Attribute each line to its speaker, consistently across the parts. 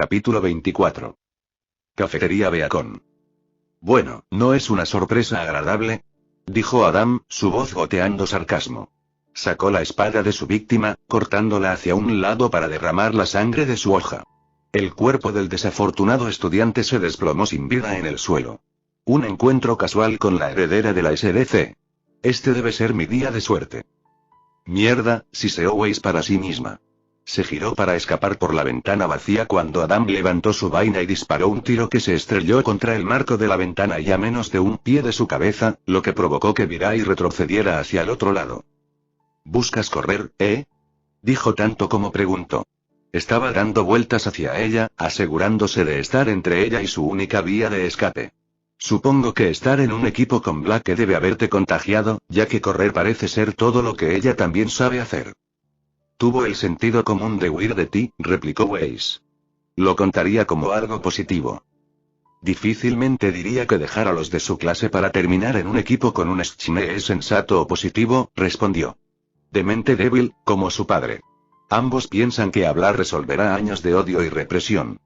Speaker 1: Capítulo 24. Cafetería Beacon. Bueno, ¿no es una sorpresa agradable?, dijo Adam, su voz goteando sarcasmo. Sacó la espada de su víctima, cortándola hacia un lado para derramar la sangre de su hoja. El cuerpo del desafortunado estudiante se desplomó sin vida en el suelo. Un encuentro casual con la heredera de la SDC. Este debe ser mi día de suerte. Mierda, siseó Weiss para sí misma. Se giró para escapar por la ventana vacía cuando Adam levantó su vaina y disparó un tiro que se estrelló contra el marco de la ventana y a menos de un pie de su cabeza, lo que provocó que virara y retrocediera hacia el otro lado. ¿Buscas correr, dijo tanto como preguntó. Estaba dando vueltas hacia ella, asegurándose de estar entre ella y su única vía de escape. Supongo que estar en un equipo con Blake debe haberte contagiado, ya que correr parece ser todo lo que ella también sabe hacer. Tuvo el sentido común de huir de ti, replicó Weiss. Lo contaría como algo positivo. Difícilmente diría que dejar a los de su clase para terminar en un equipo con un Schme es sensato o positivo, respondió. De mente débil, como su padre. Ambos piensan que hablar resolverá años de odio y represión.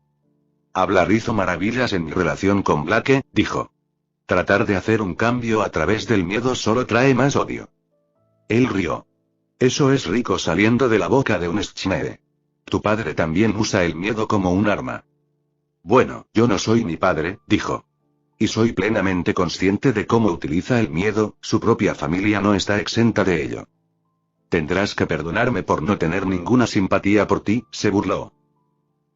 Speaker 1: Hablar hizo maravillas en mi relación con Blake, dijo. Tratar de hacer un cambio a través del miedo solo trae más odio. Él rió. Eso es rico saliendo de la boca de un Schme. Tu padre también usa el miedo como un arma. Bueno, yo no soy mi padre, dijo. Y soy plenamente consciente de cómo utiliza el miedo, su propia familia no está exenta de ello. Tendrás que perdonarme por no tener ninguna simpatía por ti, se burló.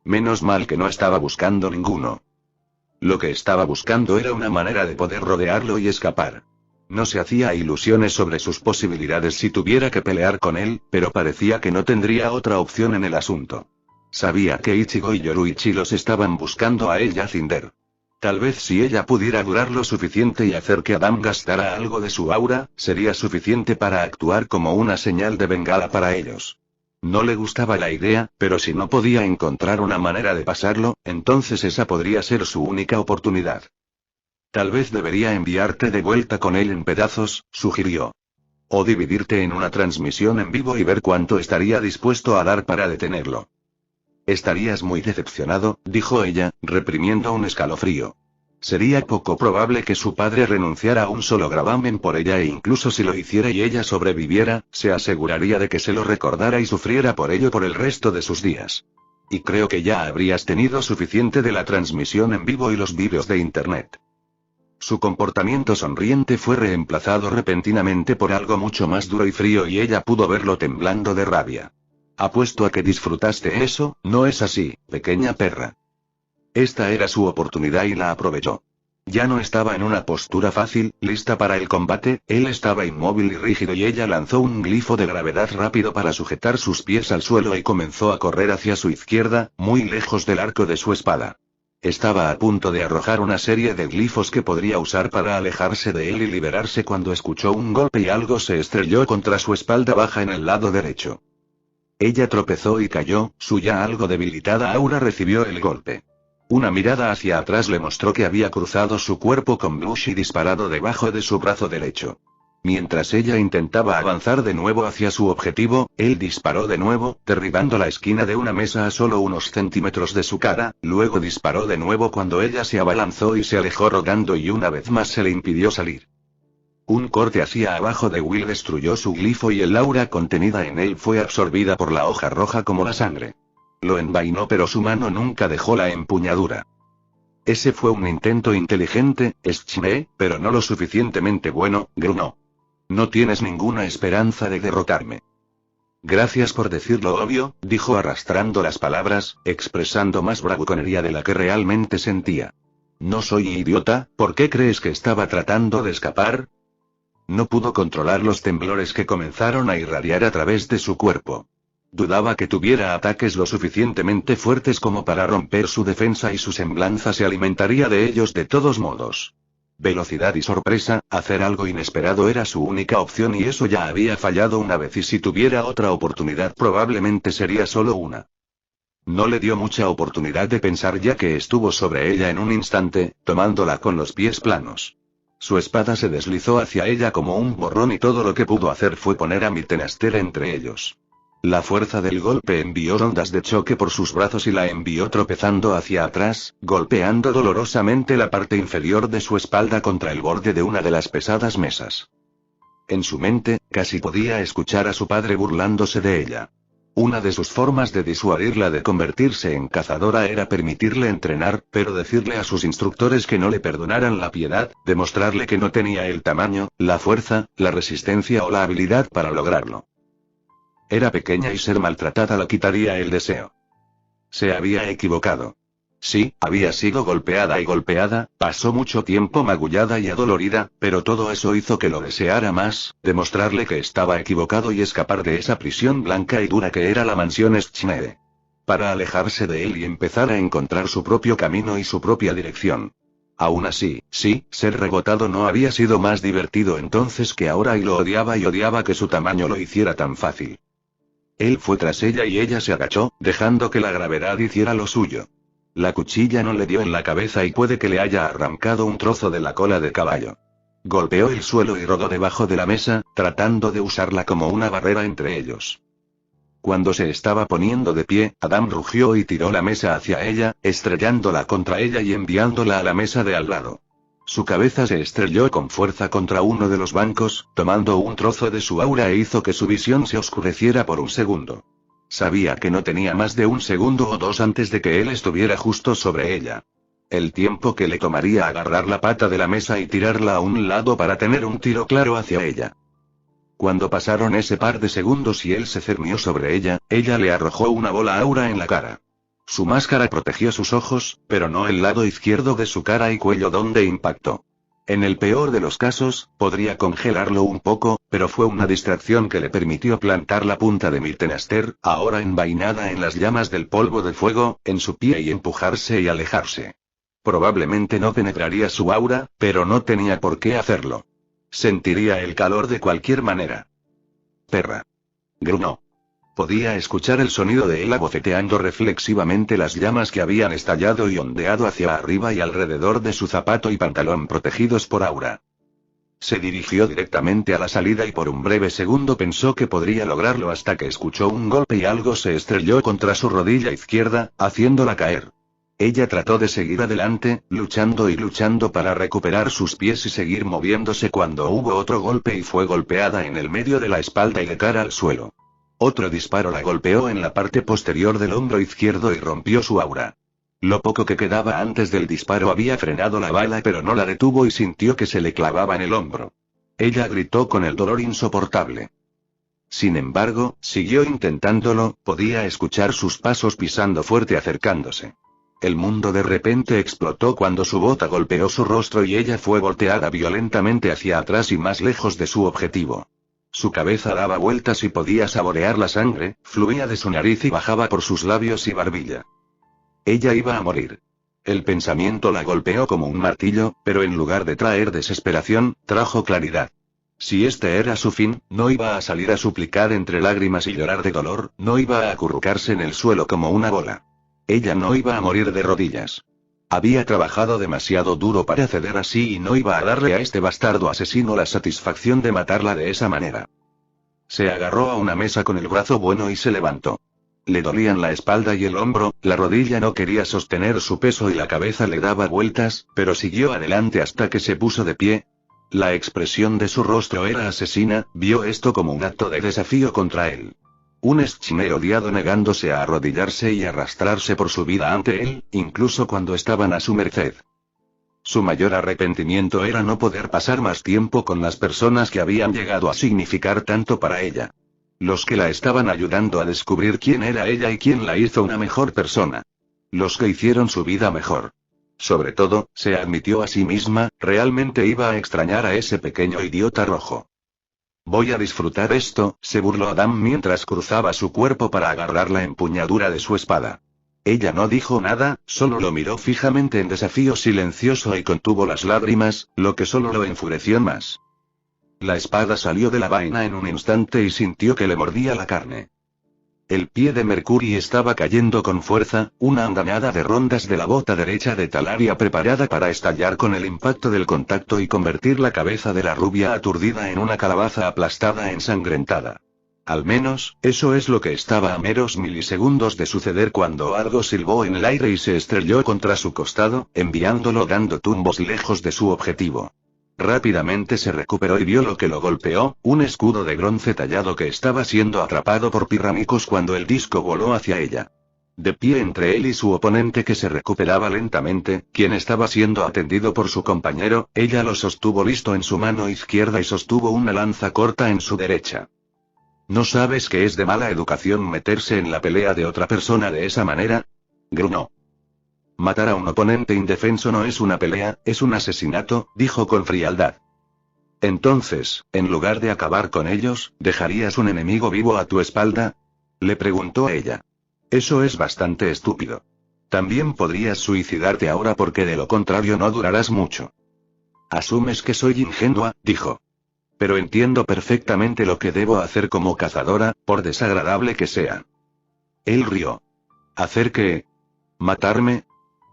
Speaker 1: Menos mal que no estaba buscando ninguno. Lo que estaba buscando era una manera de poder rodearlo y escapar. No se hacía ilusiones sobre sus posibilidades si tuviera que pelear con él, pero parecía que no tendría otra opción en el asunto. Sabía que Ichigo y Yoruichi los estaban buscando a ella Cinder. Tal vez si ella pudiera durar lo suficiente y hacer que Adam gastara algo de su aura, sería suficiente para actuar como una señal de bengala para ellos. No le gustaba la idea, pero si no podía encontrar una manera de pasarlo, entonces esa podría ser su única oportunidad. Tal vez debería enviarte de vuelta con él en pedazos, sugirió. O dividirte en una transmisión en vivo y ver cuánto estaría dispuesto a dar para detenerlo. Estarías muy decepcionado, dijo ella, reprimiendo un escalofrío. Sería poco probable que su padre renunciara a un solo gravamen por ella e incluso si lo hiciera y ella sobreviviera, se aseguraría de que se lo recordara y sufriera por ello por el resto de sus días. Y creo que ya habrías tenido suficiente de la transmisión en vivo y los vídeos de internet. Su comportamiento sonriente fue reemplazado repentinamente por algo mucho más duro y frío y ella pudo verlo temblando de rabia. Apuesto a que disfrutaste eso, ¿no es así, pequeña perra? Esta era su oportunidad y la aprovechó. Ya no estaba en una postura fácil, lista para el combate, él estaba inmóvil y rígido y ella lanzó un glifo de gravedad rápido para sujetar sus pies al suelo y comenzó a correr hacia su izquierda, muy lejos del arco de su espada. Estaba a punto de arrojar una serie de glifos que podría usar para alejarse de él y liberarse cuando escuchó un golpe y algo se estrelló contra su espalda baja en el lado derecho. Ella tropezó y cayó, su ya algo debilitada aura recibió el golpe. Una mirada hacia atrás le mostró que había cruzado su cuerpo con Blush y disparado debajo de su brazo derecho. Mientras ella intentaba avanzar de nuevo hacia su objetivo, él disparó de nuevo, derribando la esquina de una mesa a solo unos centímetros de su cara, luego disparó de nuevo cuando ella se abalanzó y se alejó rodando y una vez más se le impidió salir. Un corte hacia abajo de Will destruyó su glifo y el aura contenida en él fue absorbida por la hoja roja como la sangre. Lo envainó pero su mano nunca dejó la empuñadura. Ese fue un intento inteligente, Schme, pero no lo suficientemente bueno, gruñó. No tienes ninguna esperanza de derrotarme. Gracias por decir lo obvio, dijo arrastrando las palabras, expresando más bravuconería de la que realmente sentía. No soy idiota, ¿por qué crees que estaba tratando de escapar? No pudo controlar los temblores que comenzaron a irradiar a través de su cuerpo. Dudaba que tuviera ataques lo suficientemente fuertes como para romper su defensa y su semblanza se alimentaría de ellos de todos modos. Velocidad y sorpresa, hacer algo inesperado era su única opción y eso ya había fallado una vez y si tuviera otra oportunidad probablemente sería solo una. No le dio mucha oportunidad de pensar ya que estuvo sobre ella en un instante, tomándola con los pies planos. Su espada se deslizó hacia ella como un borrón y todo lo que pudo hacer fue poner a Mittenastel entre ellos. La fuerza del golpe envió ondas de choque por sus brazos y la envió tropezando hacia atrás, golpeando dolorosamente la parte inferior de su espalda contra el borde de una de las pesadas mesas. En su mente, casi podía escuchar a su padre burlándose de ella. Una de sus formas de disuadirla de convertirse en cazadora era permitirle entrenar, pero decirle a sus instructores que no le perdonaran la piedad, demostrarle que no tenía el tamaño, la fuerza, la resistencia o la habilidad para lograrlo. Era pequeña y ser maltratada le quitaría el deseo. Se había equivocado. Sí, había sido golpeada y golpeada, pasó mucho tiempo magullada y adolorida, pero todo eso hizo que lo deseara más, demostrarle que estaba equivocado y escapar de esa prisión blanca y dura que era la mansión Schneede. Para alejarse de él y empezar a encontrar su propio camino y su propia dirección. Aún así, sí, ser rebotado no había sido más divertido entonces que ahora y odiaba que su tamaño lo hiciera tan fácil. Él fue tras ella y ella se agachó, dejando que la gravedad hiciera lo suyo. La cuchilla no le dio en la cabeza y puede que le haya arrancado un trozo de la cola de caballo. Golpeó el suelo y rodó debajo de la mesa, tratando de usarla como una barrera entre ellos. Cuando se estaba poniendo de pie, Adam rugió y tiró la mesa hacia ella, estrellándola contra ella y enviándola a la mesa de al lado. Su cabeza se estrelló con fuerza contra uno de los bancos, tomando un trozo de su aura e hizo que su visión se oscureciera por un segundo. Sabía que no tenía más de un segundo o dos antes de que él estuviera justo sobre ella. El tiempo que le tomaría agarrar la pata de la mesa y tirarla a un lado para tener un tiro claro hacia ella. Cuando pasaron ese par de segundos y él se cernió sobre ella, ella le arrojó una bola aura en la cara. Su máscara protegió sus ojos, pero no el lado izquierdo de su cara y cuello donde impactó. En el peor de los casos, podría congelarlo un poco, pero fue una distracción que le permitió plantar la punta de Miltenaster, ahora envainada en las llamas del polvo de fuego, en su pie y empujarse y alejarse. Probablemente no penetraría su aura, pero no tenía por qué hacerlo. Sentiría el calor de cualquier manera. Perra. Gruñó. Podía escuchar el sonido de él abofeteando reflexivamente las llamas que habían estallado y ondeado hacia arriba y alrededor de su zapato y pantalón protegidos por aura. Se dirigió directamente a la salida y por un breve segundo pensó que podría lograrlo hasta que escuchó un golpe y algo se estrelló contra su rodilla izquierda, haciéndola caer. Ella trató de seguir adelante, luchando y luchando para recuperar sus pies y seguir moviéndose cuando hubo otro golpe y fue golpeada en el medio de la espalda y de cara al suelo. Otro disparo la golpeó en la parte posterior del hombro izquierdo y rompió su aura. Lo poco que quedaba antes del disparo había frenado la bala pero no la detuvo y sintió que se le clavaba en el hombro. Ella gritó con el dolor insoportable. Sin embargo, siguió intentándolo, podía escuchar sus pasos pisando fuerte acercándose. El mundo de repente explotó cuando su bota golpeó su rostro y ella fue volteada violentamente hacia atrás y más lejos de su objetivo. Su cabeza daba vueltas y podía saborear la sangre, fluía de su nariz y bajaba por sus labios y barbilla. Ella iba a morir. El pensamiento la golpeó como un martillo, pero en lugar de traer desesperación, trajo claridad. Si este era su fin, no iba a salir a suplicar entre lágrimas y llorar de dolor, no iba a acurrucarse en el suelo como una bola. Ella no iba a morir de rodillas. Había trabajado demasiado duro para ceder así y no iba a darle a este bastardo asesino la satisfacción de matarla de esa manera. Se agarró a una mesa con el brazo bueno y se levantó. Le dolían la espalda y el hombro, la rodilla no quería sostener su peso y la cabeza le daba vueltas, pero siguió adelante hasta que se puso de pie. La expresión de su rostro era asesina, vio esto como un acto de desafío contra él. Un Schneede odiado negándose a arrodillarse y arrastrarse por su vida ante él, incluso cuando estaban a su merced. Su mayor arrepentimiento era no poder pasar más tiempo con las personas que habían llegado a significar tanto para ella. Los que la estaban ayudando a descubrir quién era ella y quién la hizo una mejor persona. Los que hicieron su vida mejor. Sobre todo, se admitió a sí misma, realmente iba a extrañar a ese pequeño idiota rojo. Voy a disfrutar esto, se burló Adam mientras cruzaba su cuerpo para agarrar la empuñadura de su espada. Ella no dijo nada, solo lo miró fijamente en desafío silencioso y contuvo las lágrimas, lo que solo lo enfureció más. La espada salió de la vaina en un instante y sintió que le mordía la carne. El pie de Mercury estaba cayendo con fuerza, una andanada de rondas de la bota derecha de Talaria preparada para estallar con el impacto del contacto y convertir la cabeza de la rubia aturdida en una calabaza aplastada ensangrentada. Al menos, eso es lo que estaba a meros milisegundos de suceder cuando algo silbó en el aire y se estrelló contra su costado, enviándolo dando tumbos lejos de su objetivo. Rápidamente se recuperó y vio lo que lo golpeó, un escudo de bronce tallado que estaba siendo atrapado por Pirramicos cuando el disco voló hacia ella. De pie entre él y su oponente que se recuperaba lentamente, quien estaba siendo atendido por su compañero, ella lo sostuvo listo en su mano izquierda y sostuvo una lanza corta en su derecha. ¿No sabes que es de mala educación meterse en la pelea de otra persona de esa manera? Gruñó. Matar a un oponente indefenso no es una pelea, es un asesinato, dijo con frialdad. Entonces, en lugar de acabar con ellos, ¿dejarías un enemigo vivo a tu espalda? Le preguntó a ella. Eso es bastante estúpido. También podrías suicidarte ahora porque de lo contrario no durarás mucho. Asumes que soy ingenua, dijo. Pero entiendo perfectamente lo que debo hacer como cazadora, por desagradable que sea. Él rió. ¿Hacer qué? ¿Matarme?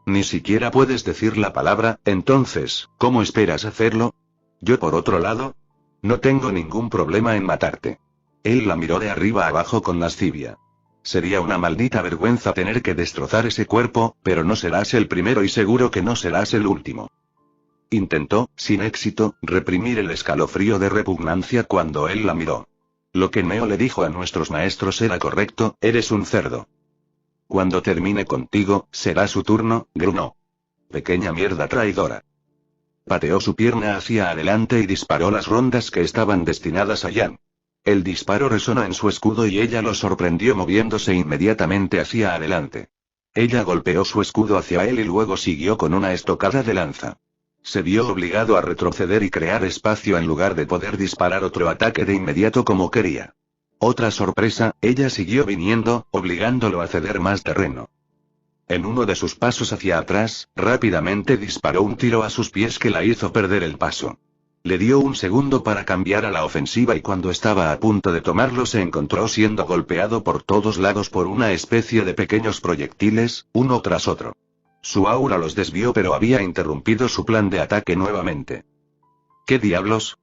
Speaker 1: Ni siquiera puedes decir la palabra, entonces, ¿cómo esperas hacerlo? Yo por otro lado, no tengo ningún problema en matarte. Él la miró de arriba abajo con lascivia. Sería una maldita vergüenza tener que destrozar ese cuerpo, pero no serás el primero y seguro que no serás el último. Intentó, sin éxito, reprimir el escalofrío de repugnancia cuando él la miró. Lo que Neo le dijo a nuestros maestros era correcto, eres un cerdo. Cuando termine contigo, será su turno, gruñó. Pequeña mierda traidora. Pateó su pierna hacia adelante y disparó las rondas que estaban destinadas a Yan. El disparo resonó en su escudo y ella lo sorprendió moviéndose inmediatamente hacia adelante. Ella golpeó su escudo hacia él y luego siguió con una estocada de lanza. Se vio obligado a retroceder y crear espacio en lugar de poder disparar otro ataque de inmediato como quería. Otra sorpresa, ella siguió viniendo, obligándolo a ceder más terreno. En uno de sus pasos hacia atrás, rápidamente disparó un tiro a sus pies que la hizo perder el paso. Le dio un segundo para cambiar a la ofensiva y cuando estaba a punto de tomarlo se encontró siendo golpeado por todos lados por una especie de pequeños proyectiles, uno tras otro. Su aura los desvió pero había interrumpido su plan de ataque nuevamente. ¿Qué diablos?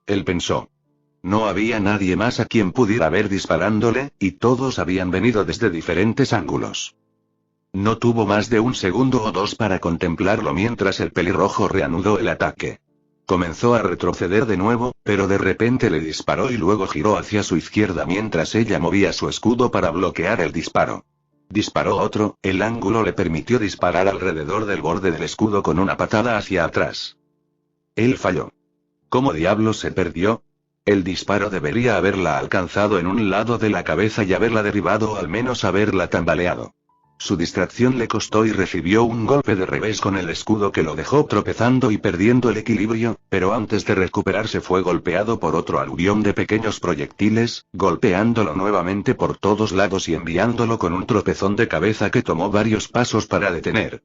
Speaker 1: Él pensó. No había nadie más a quien pudiera ver disparándole, y todos habían venido desde diferentes ángulos. No tuvo más de un segundo o dos para contemplarlo mientras el pelirrojo reanudó el ataque. Comenzó a retroceder de nuevo, pero de repente le disparó y luego giró hacia su izquierda mientras ella movía su escudo para bloquear el disparo. Disparó otro, el ángulo le permitió disparar alrededor del borde del escudo con una patada hacia atrás. Él falló. ¿Cómo diablos se perdió? El disparo debería haberla alcanzado en un lado de la cabeza y haberla derribado o al menos haberla tambaleado. Su distracción le costó y recibió un golpe de revés con el escudo que lo dejó tropezando y perdiendo el equilibrio, pero antes de recuperarse fue golpeado por otro aluvión de pequeños proyectiles, golpeándolo nuevamente por todos lados y enviándolo con un tropezón de cabeza que tomó varios pasos para detener.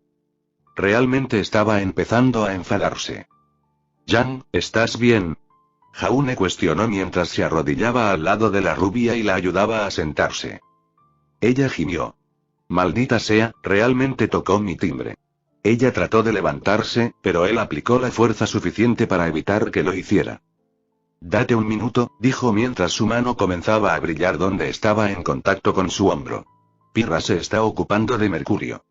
Speaker 1: Realmente estaba empezando a enfadarse. «Yan, ¿estás bien?», Jaune cuestionó mientras se arrodillaba al lado de la rubia y la ayudaba a sentarse. Ella gimió. Maldita sea, realmente tocó mi timbre. Ella trató de levantarse, pero él aplicó la fuerza suficiente para evitar que lo hiciera. Date un minuto, dijo mientras su mano comenzaba a brillar donde estaba en contacto con su hombro. Pirra se está ocupando de Mercurio.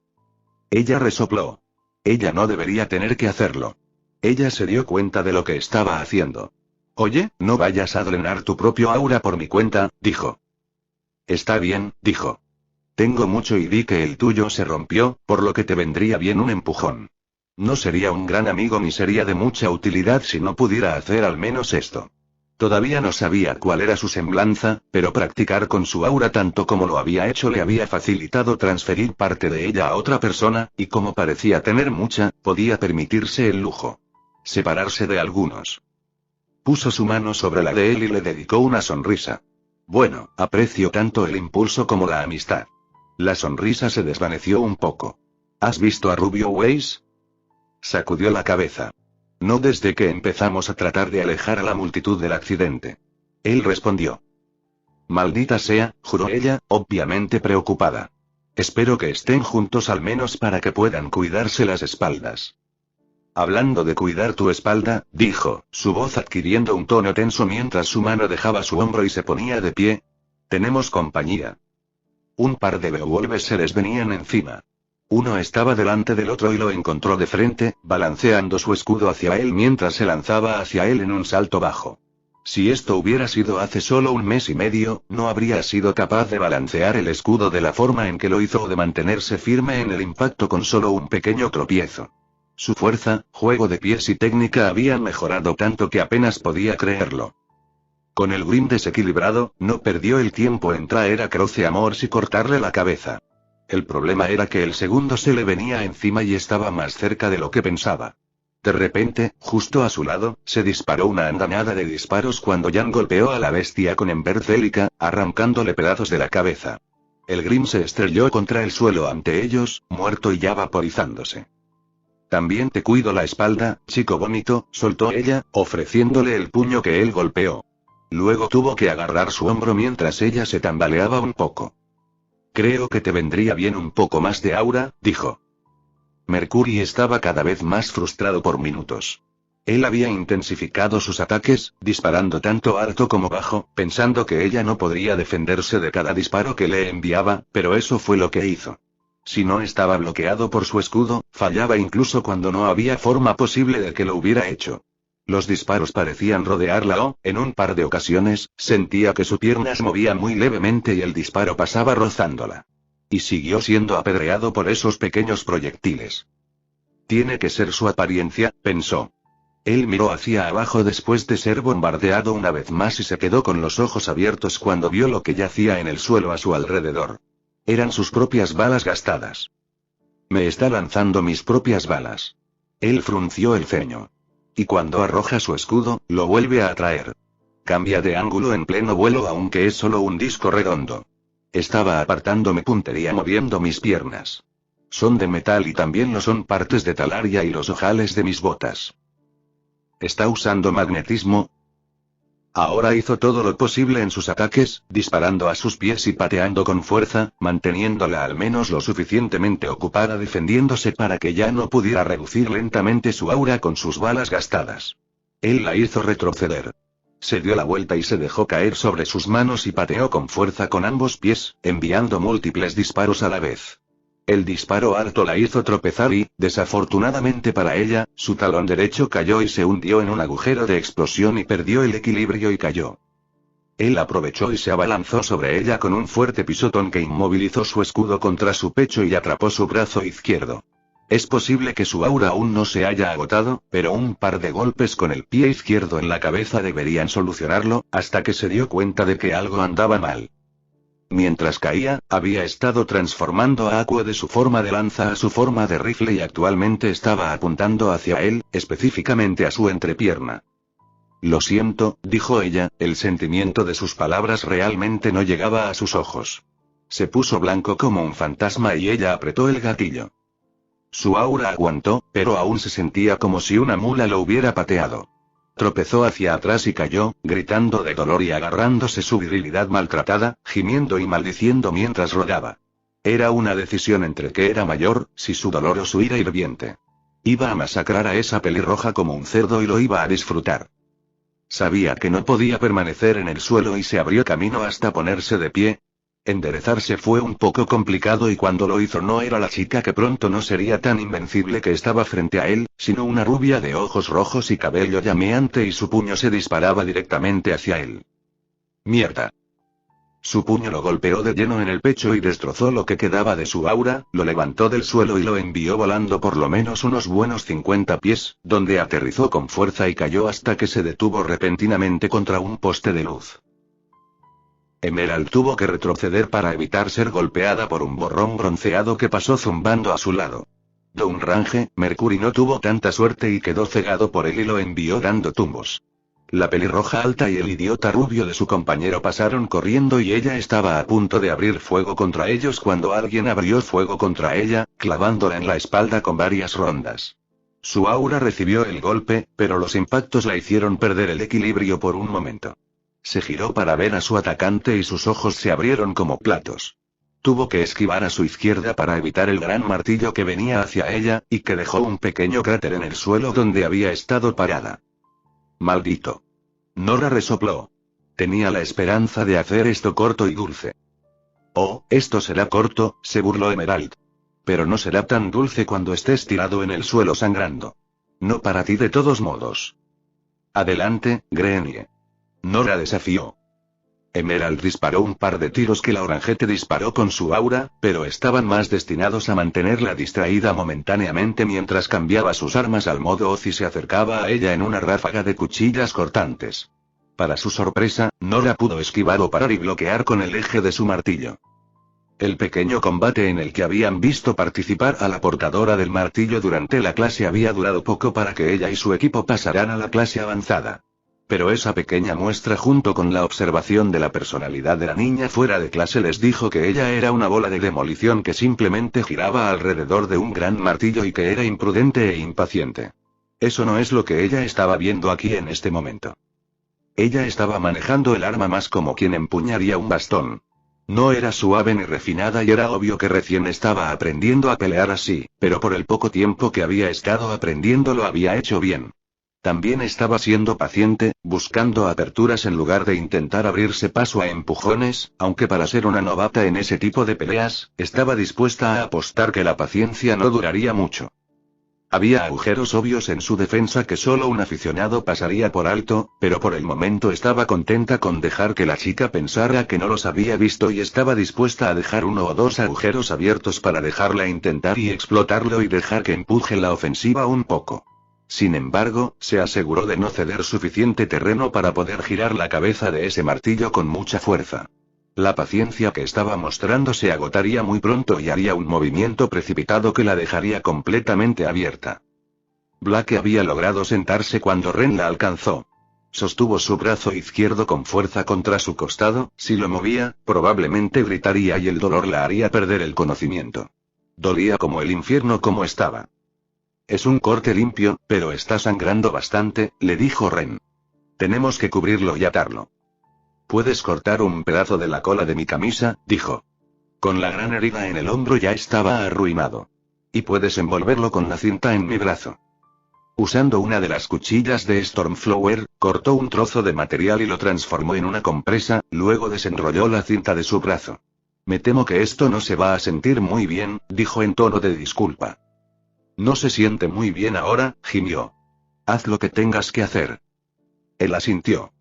Speaker 1: Ella resopló. Ella no debería tener que hacerlo. Ella se dio cuenta de lo que estaba haciendo. Oye, no vayas a drenar tu propio aura por mi cuenta, dijo. Está bien, dijo. Tengo mucho y vi que el tuyo se rompió, por lo que te vendría bien un empujón. No sería un gran amigo ni sería de mucha utilidad si no pudiera hacer al menos esto. Todavía no sabía cuál era su semblanza, pero practicar con su aura tanto como lo había hecho le había facilitado transferir parte de ella a otra persona, y como parecía tener mucha, podía permitirse el lujo. Separarse de algunos. Puso su mano sobre la de él y le dedicó una sonrisa. Bueno, aprecio tanto el impulso como la amistad. La sonrisa se desvaneció un poco. ¿Has visto a Rubio Weiss? Sacudió la cabeza. No desde que empezamos a tratar de alejar a la multitud del accidente. Él respondió. Maldita sea, juró ella, obviamente preocupada. Espero que estén juntos al menos para que puedan cuidarse las espaldas. Hablando de cuidar tu espalda, dijo, su voz adquiriendo un tono tenso mientras su mano dejaba su hombro y se ponía de pie. Tenemos compañía. Un par de Beowulfes se les venían encima. Uno estaba delante del otro y lo encontró de frente, balanceando su escudo hacia él mientras se lanzaba hacia él en un salto bajo. Si esto hubiera sido hace solo un mes y medio, no habría sido capaz de balancear el escudo de la forma en que lo hizo o de mantenerse firme en el impacto con solo un pequeño tropiezo. Su fuerza, juego de pies y técnica habían mejorado tanto que apenas podía creerlo. Con el Grim desequilibrado, no perdió el tiempo en traer a Croce a Morse y cortarle la cabeza. El problema era que el segundo se le venía encima y estaba más cerca de lo que pensaba. De repente, justo a su lado, se disparó una andanada de disparos cuando Jan golpeó a la bestia con Embercélica, arrancándole pedazos de la cabeza. El Grim se estrelló contra el suelo ante ellos, muerto y ya vaporizándose. También te cuido la espalda, chico vómito, soltó ella, ofreciéndole el puño que él golpeó. Luego tuvo que agarrar su hombro mientras ella se tambaleaba un poco. Creo que te vendría bien un poco más de aura, dijo. Mercury estaba cada vez más frustrado por minutos. Él había intensificado sus ataques, disparando tanto alto como bajo, pensando que ella no podría defenderse de cada disparo que le enviaba, pero eso fue lo que hizo. Si no estaba bloqueado por su escudo, fallaba incluso cuando no había forma posible de que lo hubiera hecho. Los disparos parecían rodearla o, en un par de ocasiones, sentía que su pierna se movía muy levemente y el disparo pasaba rozándola. Y siguió siendo apedreado por esos pequeños proyectiles. Tiene que ser su apariencia, pensó. Él miró hacia abajo después de ser bombardeado una vez más y se quedó con los ojos abiertos cuando vio lo que yacía en el suelo a su alrededor. Eran sus propias balas gastadas. Me está lanzando mis propias balas. Él frunció el ceño. Y cuando arroja su escudo, lo vuelve a atraer. Cambia de ángulo en pleno vuelo aunque es solo un disco redondo. Estaba apartando mi puntería moviendo mis piernas. Son de metal y también lo son partes de Talaria y los ojales de mis botas. ¿Está usando magnetismo? Ahora hizo todo lo posible en sus ataques, disparando a sus pies y pateando con fuerza, manteniéndola al menos lo suficientemente ocupada defendiéndose para que ya no pudiera reducir lentamente su aura con sus balas gastadas. Él la hizo retroceder. Se dio la vuelta y se dejó caer sobre sus manos y pateó con fuerza con ambos pies, enviando múltiples disparos a la vez. El disparo alto la hizo tropezar y, desafortunadamente para ella, su talón derecho cayó y se hundió en un agujero de explosión y perdió el equilibrio y cayó. Él aprovechó y se abalanzó sobre ella con un fuerte pisotón que inmovilizó su escudo contra su pecho y atrapó su brazo izquierdo. Es posible que su aura aún no se haya agotado, pero un par de golpes con el pie izquierdo en la cabeza deberían solucionarlo, hasta que se dio cuenta de que algo andaba mal. Mientras caía, había estado transformando a Aqua de su forma de lanza a su forma de rifle y actualmente estaba apuntando hacia él, específicamente a su entrepierna. Lo siento, dijo ella, el sentimiento de sus palabras realmente no llegaba a sus ojos. Se puso blanco como un fantasma y ella apretó el gatillo. Su aura aguantó, pero aún se sentía como si una mula lo hubiera pateado. Tropezó hacia atrás y cayó, gritando de dolor y agarrándose su virilidad maltratada, gimiendo y maldiciendo mientras rodaba. Era una decisión entre qué era mayor, si su dolor o su ira hirviente. Iba a masacrar a esa pelirroja como un cerdo y lo iba a disfrutar. Sabía que no podía permanecer en el suelo y se abrió camino hasta ponerse de pie. Enderezarse fue un poco complicado y cuando lo hizo no era la chica que pronto no sería tan invencible que estaba frente a él, sino una rubia de ojos rojos y cabello llameante y su puño se disparaba directamente hacia él. ¡Mierda! Su puño lo golpeó de lleno en el pecho y destrozó lo que quedaba de su aura, lo levantó del suelo y lo envió volando por lo menos unos buenos 50 pies, donde aterrizó con fuerza y cayó hasta que se detuvo repentinamente contra un poste de luz. Emerald tuvo que retroceder para evitar ser golpeada por un borrón bronceado que pasó zumbando a su lado. Downrange, Mercury no tuvo tanta suerte y quedó cegado por él y lo envió dando tumbos. La pelirroja alta y el idiota rubio de su compañero pasaron corriendo y ella estaba a punto de abrir fuego contra ellos cuando alguien abrió fuego contra ella, clavándola en la espalda con varias rondas. Su aura recibió el golpe, pero los impactos la hicieron perder el equilibrio por un momento. Se giró para ver a su atacante y sus ojos se abrieron como platos. Tuvo que esquivar a su izquierda para evitar el gran martillo que venía hacia ella, y que dejó un pequeño cráter en el suelo donde había estado parada. Maldito. Nora resopló. Tenía la esperanza de hacer esto corto y dulce. Oh, esto será corto, se burló Emerald. Pero no será tan dulce cuando estés tirado en el suelo sangrando. No para ti de todos modos. Adelante, Greenie. Nora desafió. Emerald disparó un par de tiros que la Orangete disparó con su aura, pero estaban más destinados a mantenerla distraída momentáneamente mientras cambiaba sus armas al modo Oz y se acercaba a ella en una ráfaga de cuchillas cortantes. Para su sorpresa, Nora pudo esquivar o parar y bloquear con el eje de su martillo. El pequeño combate en el que habían visto participar a la portadora del martillo durante la clase había durado poco para que ella y su equipo pasaran a la clase avanzada. Pero esa pequeña muestra junto con la observación de la personalidad de la niña fuera de clase les dijo que ella era una bola de demolición que simplemente giraba alrededor de un gran martillo y que era imprudente e impaciente. Eso no es lo que ella estaba viendo aquí en este momento. Ella estaba manejando el arma más como quien empuñaría un bastón. No era suave ni refinada y era obvio que recién estaba aprendiendo a pelear así, pero por el poco tiempo que había estado aprendiendo lo había hecho bien. También estaba siendo paciente, buscando aperturas en lugar de intentar abrirse paso a empujones, aunque para ser una novata en ese tipo de peleas, estaba dispuesta a apostar que la paciencia no duraría mucho. Había agujeros obvios en su defensa que solo un aficionado pasaría por alto, pero por el momento estaba contenta con dejar que la chica pensara que no los había visto y estaba dispuesta a dejar uno o dos agujeros abiertos para dejarla intentar y explotarlo y dejar que empuje la ofensiva un poco. Sin embargo, se aseguró de no ceder suficiente terreno para poder girar la cabeza de ese martillo con mucha fuerza. La paciencia que estaba mostrando se agotaría muy pronto y haría un movimiento precipitado que la dejaría completamente abierta. Blake había logrado sentarse cuando Ren la alcanzó. Sostuvo su brazo izquierdo con fuerza contra su costado, si lo movía, probablemente gritaría y el dolor la haría perder el conocimiento. Dolía como el infierno como estaba. Es un corte limpio, pero está sangrando bastante, le dijo Ren. Tenemos que cubrirlo y atarlo. Puedes cortar un pedazo de la cola de mi camisa, dijo. Con la gran herida en el hombro ya estaba arruinado. Y puedes envolverlo con la cinta en mi brazo. Usando una de las cuchillas de Stormflower, cortó un trozo de material y lo transformó en una compresa, luego desenrolló la cinta de su brazo. Me temo que esto no se va a sentir muy bien, dijo en tono de disculpa. No se siente muy bien ahora, gimió. Haz lo que tengas que hacer. Él asintió.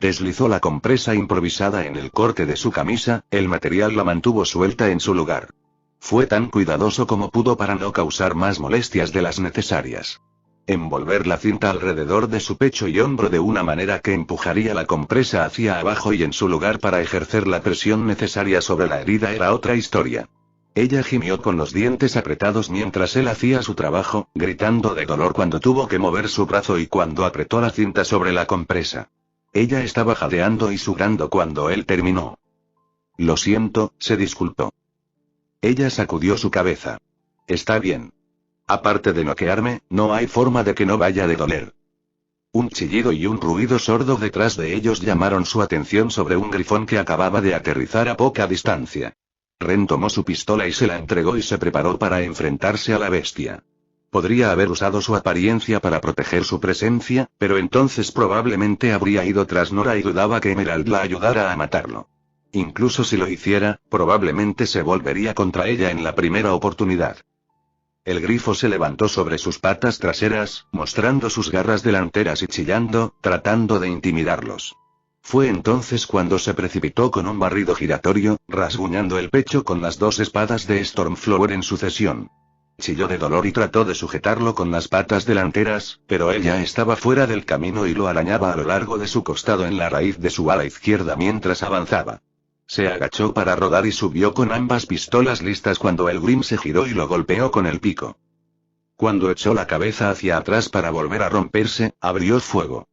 Speaker 1: Deslizó la compresa improvisada en el corte de su camisa, el material la mantuvo suelta en su lugar. Fue tan cuidadoso como pudo para no causar más molestias de las necesarias. Envolver la cinta alrededor de su pecho y hombro de una manera que empujaría la compresa hacia abajo y en su lugar para ejercer la presión necesaria sobre la herida era otra historia. Ella gimió con los dientes apretados mientras él hacía su trabajo, gritando de dolor cuando tuvo que mover su brazo y cuando apretó la cinta sobre la compresa. Ella estaba jadeando y sudando cuando él terminó. Lo siento, se disculpó. Ella sacudió su cabeza. Está bien. Aparte de noquearme, no hay forma de que no vaya de doler. Un chillido y un ruido sordo detrás de ellos llamaron su atención sobre un grifón que acababa de aterrizar a poca distancia. Ren tomó su pistola y se la entregó y se preparó para enfrentarse a la bestia. Podría haber usado su apariencia para proteger su presencia, pero entonces probablemente habría ido tras Nora y dudaba que Emerald la ayudara a matarlo. Incluso si lo hiciera, probablemente se volvería contra ella en la primera oportunidad. El grifo se levantó sobre sus patas traseras, mostrando sus garras delanteras y chillando, tratando de intimidarlos. Fue entonces cuando se precipitó con un barrido giratorio, rasguñando el pecho con las dos espadas de Stormflower en sucesión. Chilló de dolor y trató de sujetarlo con las patas delanteras, pero ella estaba fuera del camino y lo arañaba a lo largo de su costado en la raíz de su ala izquierda mientras avanzaba. Se agachó para rodar y subió con ambas pistolas listas cuando el Grim se giró y lo golpeó con el pico. Cuando echó la cabeza hacia atrás para volver a romperse, abrió fuego.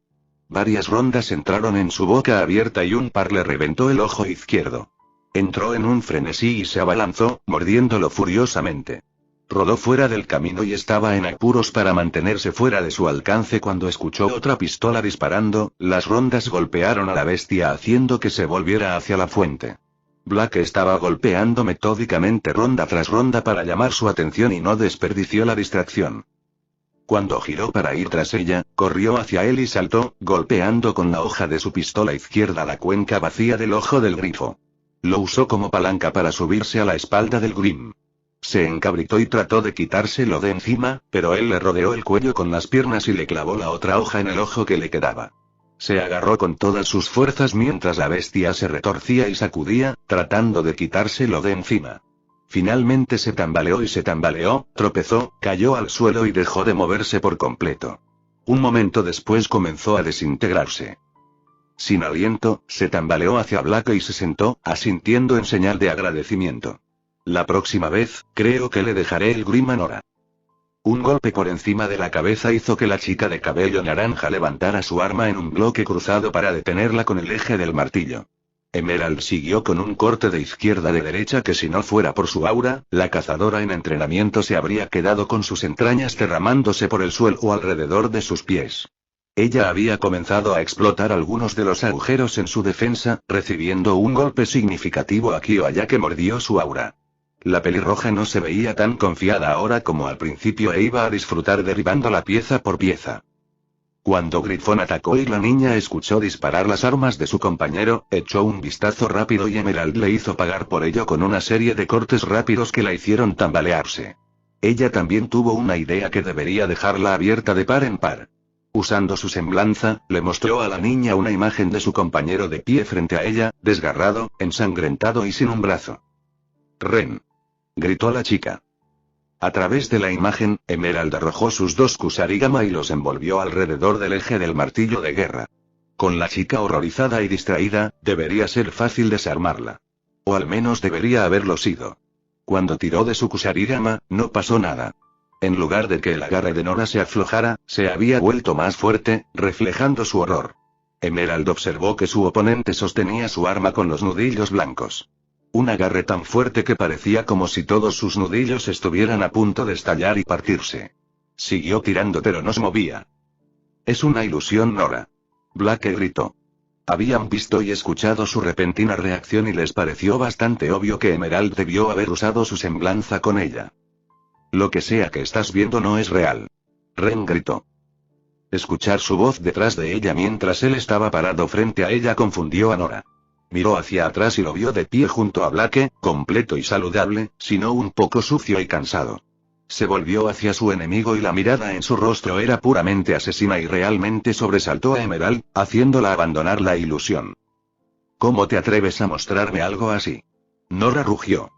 Speaker 1: Varias rondas entraron en su boca abierta y un par le reventó el ojo izquierdo. Entró en un frenesí y se abalanzó, mordiéndolo furiosamente. Rodó fuera del camino y estaba en apuros para mantenerse fuera de su alcance cuando escuchó otra pistola disparando, las rondas golpearon a la bestia haciendo que se volviera hacia la fuente. Blake estaba golpeando metódicamente ronda tras ronda para llamar su atención y no desperdició la distracción. Cuando giró para ir tras ella, corrió hacia él y saltó, golpeando con la hoja de su pistola izquierda la cuenca vacía del ojo del grifo. Lo usó como palanca para subirse a la espalda del Grim. Se encabritó y trató de quitárselo de encima, pero él le rodeó el cuello con las piernas y le clavó la otra hoja en el ojo que le quedaba. Se agarró con todas sus fuerzas mientras la bestia se retorcía y sacudía, tratando de quitárselo de encima. Finalmente se tambaleó y se tambaleó, tropezó, cayó al suelo y dejó de moverse por completo. Un momento después comenzó a desintegrarse. Sin aliento, se tambaleó hacia Blake y se sentó, asintiendo en señal de agradecimiento. La próxima vez, creo que le dejaré el Grim a Nora. Un golpe por encima de la cabeza hizo que la chica de cabello naranja levantara su arma en un bloque cruzado para detenerla con el eje del martillo. Emerald siguió con un corte de izquierda de derecha que si no fuera por su aura, la cazadora en entrenamiento se habría quedado con sus entrañas derramándose por el suelo o alrededor de sus pies. Ella había comenzado a explotar algunos de los agujeros en su defensa, recibiendo un golpe significativo aquí o allá que mordió su aura. La pelirroja no se veía tan confiada ahora como al principio e iba a disfrutar derribándola pieza por pieza. Cuando Grifón atacó y la niña escuchó disparar las armas de su compañero, echó un vistazo rápido y Emerald le hizo pagar por ello con una serie de cortes rápidos que la hicieron tambalearse. Ella también tuvo una idea que debería dejarla abierta de par en par. Usando su semblanza, le mostró a la niña una imagen de su compañero de pie frente a ella, desgarrado, ensangrentado y sin un brazo. «Ren», gritó la chica. A través de la imagen, Emerald arrojó sus dos kusarigama y los envolvió alrededor del eje del martillo de guerra. Con la chica horrorizada y distraída, debería ser fácil desarmarla. O al menos debería haberlo sido. Cuando tiró de su kusarigama, no pasó nada. En lugar de que el agarre de Nora se aflojara, se había vuelto más fuerte, reflejando su horror. Emerald observó que su oponente sostenía su arma con los nudillos blancos. Un agarre tan fuerte que parecía como si todos sus nudillos estuvieran a punto de estallar y partirse. Siguió tirando pero no se movía. «Es una ilusión, Nora», Blake gritó. Habían visto y escuchado su repentina reacción y les pareció bastante obvio que Emerald debió haber usado su semblanza con ella. «Lo que sea que estás viendo no es real», Ren gritó. Escuchar su voz detrás de ella mientras él estaba parado frente a ella confundió a Nora. Miró hacia atrás y lo vio de pie junto a Blake, completo y saludable, sino un poco sucio y cansado. Se volvió hacia su enemigo y la mirada en su rostro era puramente asesina y realmente sobresaltó a Emerald, haciéndola abandonar la ilusión. «¿Cómo te atreves a mostrarme algo así?», Nora rugió.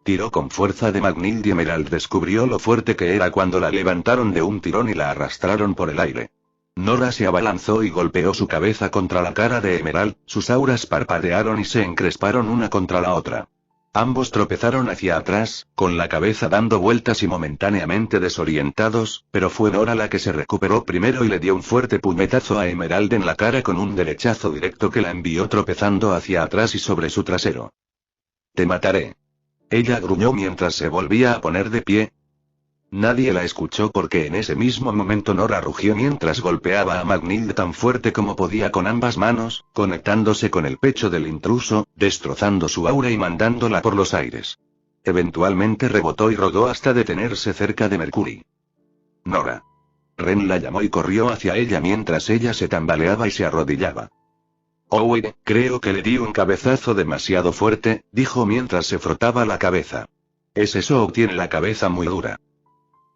Speaker 1: Tiró con fuerza de Magnild y Emerald descubrió lo fuerte que era cuando la levantaron de un tirón y la arrastraron por el aire. Nora se abalanzó y golpeó su cabeza contra la cara de Emerald, sus auras parpadearon y se encresparon una contra la otra. Ambos tropezaron hacia atrás, con la cabeza dando vueltas y momentáneamente desorientados, pero fue Nora la que se recuperó primero y le dio un fuerte puñetazo a Emerald en la cara con un derechazo directo que la envió tropezando hacia atrás y sobre su trasero. «Te mataré», ella gruñó mientras se volvía a poner de pie. Nadie la escuchó porque en ese mismo momento Nora rugió mientras golpeaba a Magnild tan fuerte como podía con ambas manos, conectándose con el pecho del intruso, destrozando su aura y mandándola por los aires. Eventualmente rebotó y rodó hasta detenerse cerca de Mercury. «Nora». Ren la llamó y corrió hacia ella mientras ella se tambaleaba y se arrodillaba. «Owe, creo que le di un cabezazo demasiado fuerte», dijo mientras se frotaba la cabeza. «¿Es eso o tiene la cabeza muy dura?»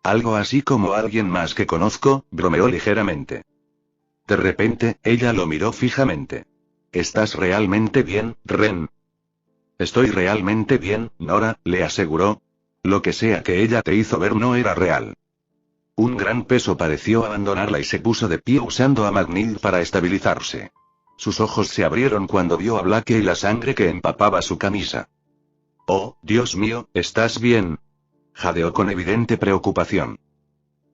Speaker 1: «Algo así como alguien más que conozco», bromeó ligeramente. De repente, ella lo miró fijamente. «¿Estás realmente bien, Ren?» «Estoy realmente bien, Nora», le aseguró. «Lo que sea que ella te hizo ver no era real». Un gran peso pareció abandonarla y se puso de pie usando a Magnild para estabilizarse. Sus ojos se abrieron cuando vio a Blake y la sangre que empapaba su camisa. «Oh, Dios mío, ¿estás bien?», jadeó con evidente preocupación.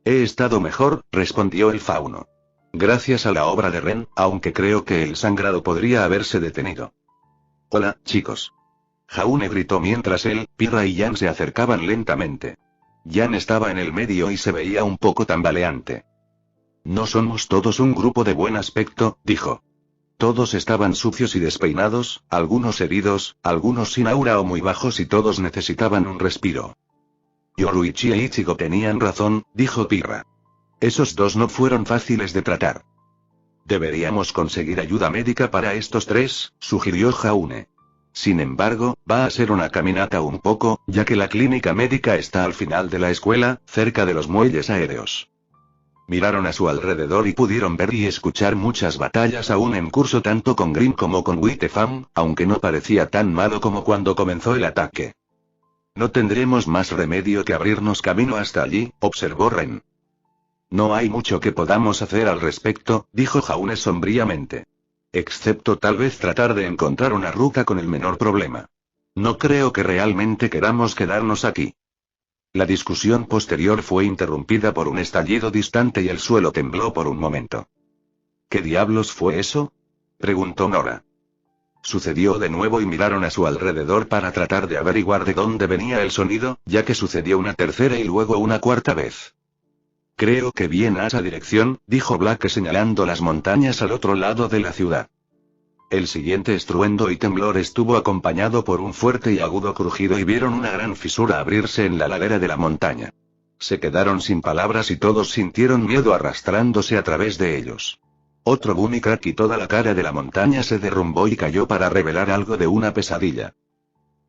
Speaker 1: «He estado mejor», respondió el fauno. «Gracias a la obra de Ren, aunque creo que el sangrado podría haberse detenido». «Hola, chicos». Jaune gritó mientras él, Pirra y Jan se acercaban lentamente. Jan estaba en el medio y se veía un poco tambaleante. «No somos todos un grupo de buen aspecto», dijo. Todos estaban sucios y despeinados, algunos heridos, algunos sin aura o muy bajos y todos necesitaban un respiro. «Yoruichi e Ichigo tenían razón», dijo Pirra. Esos dos no fueron fáciles de tratar. Deberíamos conseguir ayuda médica para estos tres, sugirió Jaune. Sin embargo, va a ser una caminata un poco, ya que la clínica médica está al final de la escuela, cerca de los muelles aéreos. Miraron a su alrededor y pudieron ver y escuchar muchas batallas aún en curso tanto con Grimm como con Whitefang, aunque no parecía tan malo como cuando comenzó el ataque. No tendremos más remedio que abrirnos camino hasta allí, observó Ren. No hay mucho que podamos hacer al respecto, dijo Jaune sombríamente. Excepto tal vez tratar de encontrar una ruta con el menor problema. No creo que realmente queramos quedarnos aquí. La discusión posterior fue interrumpida por un estallido distante y el suelo tembló por un momento. ¿Qué diablos fue eso?, preguntó Nora. Sucedió de nuevo y miraron a su alrededor para tratar de averiguar de dónde venía el sonido, ya que sucedió una tercera y luego una cuarta vez. Creo que viene a esa dirección, dijo Black señalando las montañas al otro lado de la ciudad. El siguiente estruendo y temblor estuvo acompañado por un fuerte y agudo crujido y vieron una gran fisura abrirse en la ladera de la montaña. Se quedaron sin palabras y todos sintieron miedo arrastrándose a través de ellos. Otro boom y crack y toda la cara de la montaña se derrumbó y cayó para revelar algo de una pesadilla.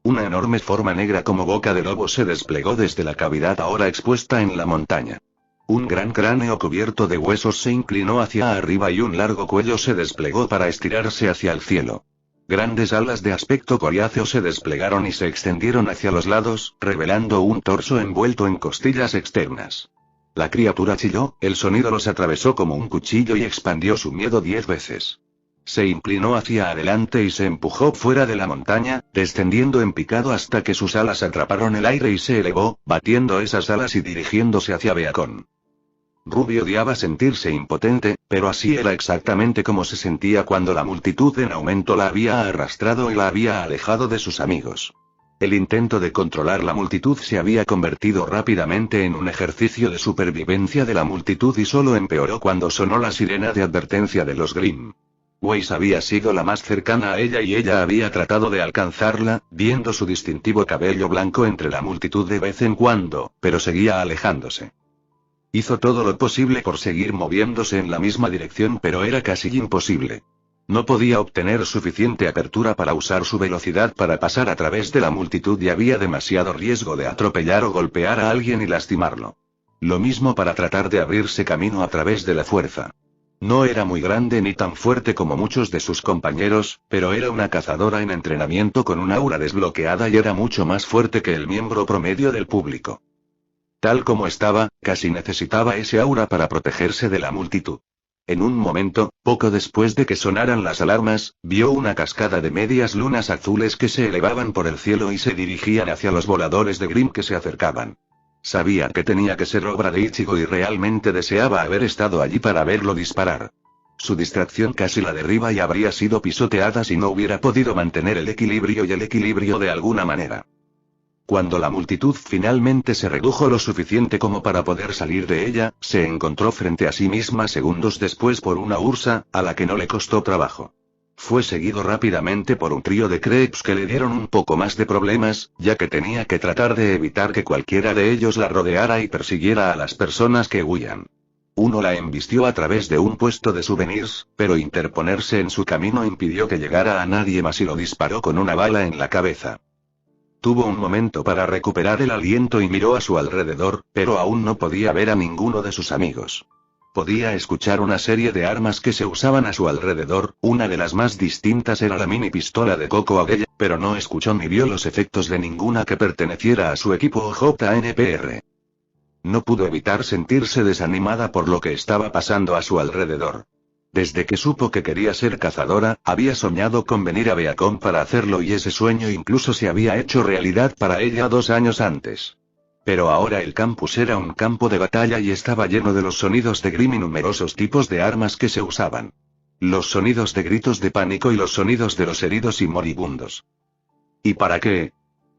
Speaker 1: Una enorme forma negra como boca de lobo se desplegó desde la cavidad ahora expuesta en la montaña. Un gran cráneo cubierto de huesos se inclinó hacia arriba y un largo cuello se desplegó para estirarse hacia el cielo. Grandes alas de aspecto coriáceo se desplegaron y se extendieron hacia los lados, revelando un torso envuelto en costillas externas. La criatura chilló, el sonido los atravesó como un cuchillo y expandió su miedo 10 veces. Se inclinó hacia adelante y se empujó fuera de la montaña, descendiendo en picado hasta que sus alas atraparon el aire y se elevó, batiendo esas alas y dirigiéndose hacia Beacon. Ruby odiaba sentirse impotente, pero así era exactamente como se sentía cuando la multitud en aumento la había arrastrado y la había alejado de sus amigos. El intento de controlar la multitud se había convertido rápidamente en un ejercicio de supervivencia de la multitud y solo empeoró cuando sonó la sirena de advertencia de los Grimm. Weiss había sido la más cercana a ella y ella había tratado de alcanzarla, viendo su distintivo cabello blanco entre la multitud de vez en cuando, pero seguía alejándose. Hizo todo lo posible por seguir moviéndose en la misma dirección, pero era casi imposible. No podía obtener suficiente apertura para usar su velocidad para pasar a través de la multitud y había demasiado riesgo de atropellar o golpear a alguien y lastimarlo. Lo mismo para tratar de abrirse camino a través de la fuerza. No era muy grande ni tan fuerte como muchos de sus compañeros, pero era una cazadora en entrenamiento con un aura desbloqueada y era mucho más fuerte que el miembro promedio del público. Tal como estaba, casi necesitaba ese aura para protegerse de la multitud. En un momento, poco después de que sonaran las alarmas, vio una cascada de medias lunas azules que se elevaban por el cielo y se dirigían hacia los voladores de Grimm que se acercaban. Sabía que tenía que ser obra de Ichigo y realmente deseaba haber estado allí para verlo disparar. Su distracción casi la derriba y habría sido pisoteada si no hubiera podido mantener el equilibrio de alguna manera. Cuando la multitud finalmente se redujo lo suficiente como para poder salir de ella, se encontró frente a sí misma segundos después por una Ursa, a la que no le costó trabajo. Fue seguido rápidamente por un trío de Crepes que le dieron un poco más de problemas, ya que tenía que tratar de evitar que cualquiera de ellos la rodeara y persiguiera a las personas que huían. Uno la embistió a través de un puesto de souvenirs, pero interponerse en su camino impidió que llegara a nadie más y lo disparó con una bala en la cabeza. Tuvo un momento para recuperar el aliento y miró a su alrededor, pero aún no podía ver a ninguno de sus amigos. Podía escuchar una serie de armas que se usaban a su alrededor, una de las más distintas era la mini pistola de Coco Agella, pero no escuchó ni vio los efectos de ninguna que perteneciera a su equipo o JNPR. No pudo evitar sentirse desanimada por lo que estaba pasando a su alrededor. Desde que supo que quería ser cazadora, había soñado con venir a Beacon para hacerlo y ese sueño incluso se había hecho realidad para ella 2 años antes. Pero ahora el campus era un campo de batalla y estaba lleno de los sonidos de Grimm y numerosos tipos de armas que se usaban. Los sonidos de gritos de pánico y los sonidos de los heridos y moribundos. ¿Y para qué?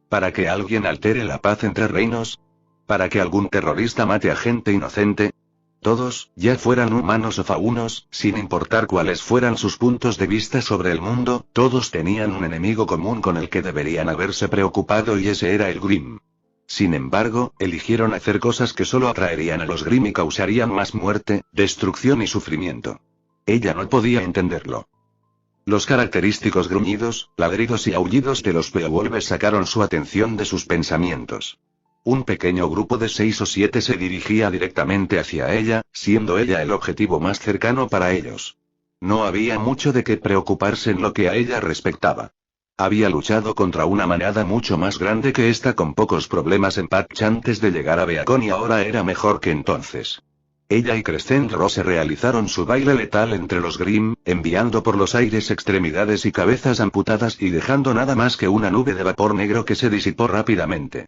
Speaker 1: ¿Para que alguien altere la paz entre reinos? ¿Para que algún terrorista mate a gente inocente? Todos, ya fueran humanos o faunos, sin importar cuáles fueran sus puntos de vista sobre el mundo, todos tenían un enemigo común con el que deberían haberse preocupado y ese era el Grimm. Sin embargo, eligieron hacer cosas que solo atraerían a los Grimm y causarían más muerte, destrucción y sufrimiento. Ella no podía entenderlo. Los característicos gruñidos, ladridos y aullidos de los Beowulfes sacaron su atención de sus pensamientos. Un pequeño grupo de 6 o 7 se dirigía directamente hacia ella, siendo ella el objetivo más cercano para ellos. No había mucho de qué preocuparse en lo que a ella respectaba. Había luchado contra una manada mucho más grande que esta con pocos problemas en Patch antes de llegar a Beacon y ahora era mejor que entonces. Ella y Crescent Rose realizaron su baile letal entre los Grimm, enviando por los aires extremidades y cabezas amputadas y dejando nada más que una nube de vapor negro que se disipó rápidamente.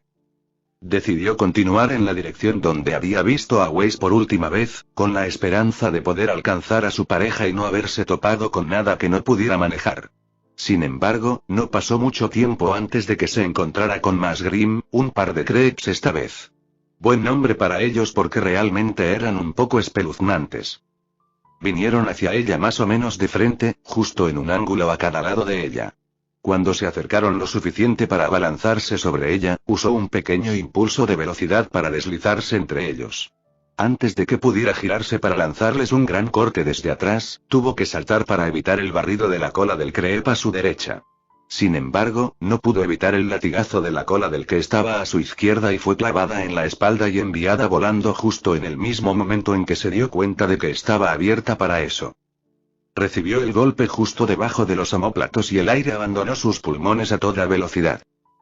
Speaker 1: Decidió continuar en la dirección donde había visto a Weiss por última vez, con la esperanza de poder alcanzar a su pareja y no haberse topado con nada que no pudiera manejar. Sin embargo, no pasó mucho tiempo antes de que se encontrara con más Grimm, un par de Creeps esta vez. Buen nombre para ellos porque realmente eran un poco espeluznantes. Vinieron hacia ella más o menos de frente, justo en un ángulo a cada lado de ella. Cuando se acercaron lo suficiente para abalanzarse sobre ella, usó un pequeño impulso de velocidad para deslizarse entre ellos. Antes de que pudiera girarse para lanzarles un gran corte desde atrás, tuvo que saltar para evitar el barrido de la cola del Creep a su derecha. Sin embargo, no pudo evitar el latigazo de la cola del que estaba a su izquierda y fue clavada en la espalda y enviada volando justo en el mismo momento en que se dio cuenta de que estaba abierta para eso. Recibió el golpe justo debajo de los omóplatos y el aire abandonó sus pulmones a toda velocidad.